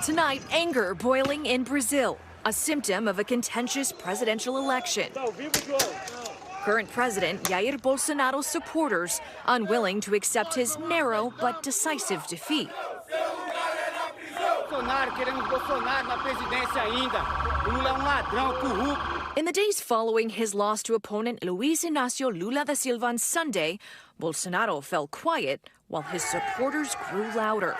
Tonight, anger boiling in Brazil, a symptom of a contentious presidential election. Current President Jair Bolsonaro's supporters unwilling to accept his narrow but decisive defeat. In the days following his loss to opponent Luiz Inácio Lula da Silva on Sunday, Bolsonaro fell quiet while his supporters grew louder.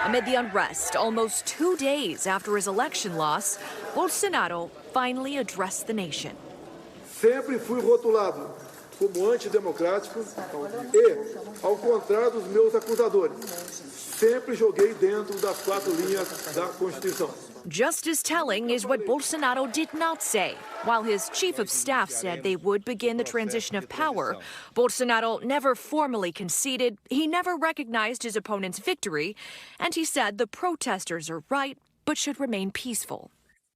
Amid the unrest, almost 2 days after his election loss, Bolsonaro finally addressed the nation. Sempre fui rotulado como antidemocrático e, ao contrário dos meus acusadores, sempre joguei dentro das 4 linhas da Constituição. Just as telling is what Bolsonaro did not say. While his chief of staff said they would begin the transition of power, Bolsonaro never formally conceded, he never recognized his opponent's victory, and he said the protesters are right but should remain peaceful.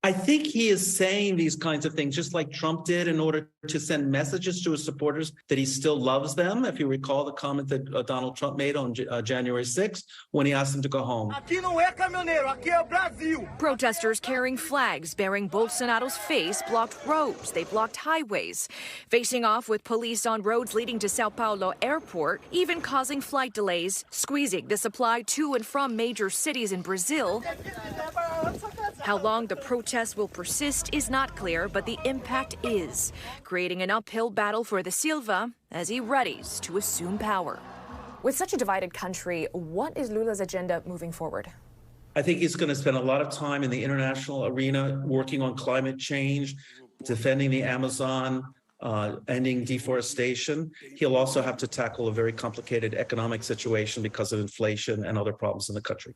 I think he is saying these kinds of things, just like Trump did, in order to send messages to his supporters that he still loves them. If you recall the comment that Donald Trump made on January 6th when he asked them to go home. Aqui não é caminhoneiro, aqui é o Brasil. Protesters carrying flags bearing Bolsonaro's face blocked roads. They blocked highways, facing off with police on roads leading to Sao Paulo airport, even causing flight delays, squeezing the supply to and from major cities in Brazil. How long the protests will persist is not clear, but the impact is, creating an uphill battle for the Silva as he readies to assume power. With such a divided country, what is Lula's agenda moving forward? I think he's going to spend a lot of time in the international arena working on climate change, defending the Amazon, ending deforestation. He'll also have to tackle a very complicated economic situation because of inflation and other problems in the country.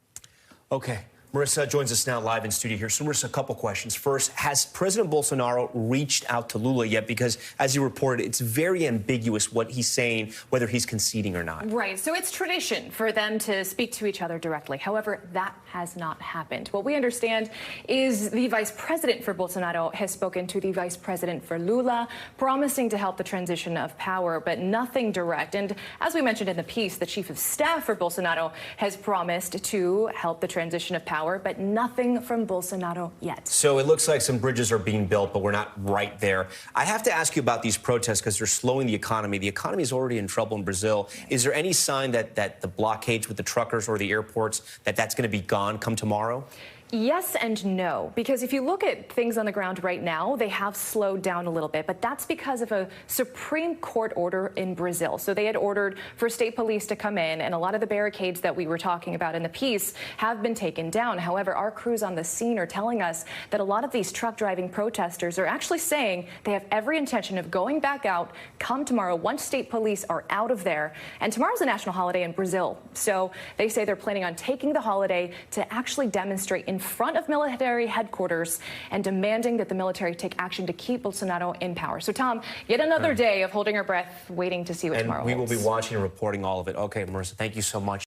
Okay. Marissa joins us now live in studio here. So, Marissa, a couple questions. First, has President Bolsonaro reached out to Lula yet? Because, as you reported, it's very ambiguous what he's saying, whether he's conceding or not. Right. So it's tradition for them to speak to each other directly. However, that has not happened. What we understand is the vice president for Bolsonaro has spoken to the vice president for Lula, promising to help the transition of power, but nothing direct. And as we mentioned in the piece, the chief of staff for Bolsonaro has promised to help the transition of power, but nothing from Bolsonaro yet. So it looks like some bridges are being built, but we're not right there. I have to ask you about these protests because they're slowing the economy. The economy is already in trouble in Brazil. Is there any sign that the blockades with the truckers or the airports, that's going to be gone come tomorrow? Yes and no, because if you look at things on the ground right now, they have slowed down a little bit, but that's because of a Supreme Court order in Brazil. So they had ordered for state police to come in, and a lot of the barricades that we were talking about in the piece have been taken down. However, our crews on the scene are telling us that a lot of these truck driving protesters are actually saying they have every intention of going back out come tomorrow once state police are out of there. And tomorrow's a national holiday in Brazil. So they say they're planning on taking the holiday to actually demonstrate in front of military headquarters and demanding that the military take action to keep Bolsonaro in power. So, Tom, yet another day of holding our breath, waiting to see what tomorrow holds. And we will be watching and reporting all of it. Okay, Marissa, thank you so much.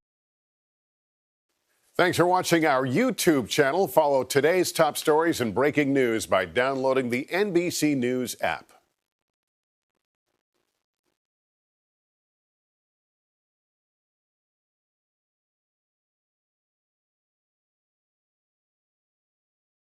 Thanks for watching our YouTube channel. Follow today's top stories and breaking news by downloading the NBC News app.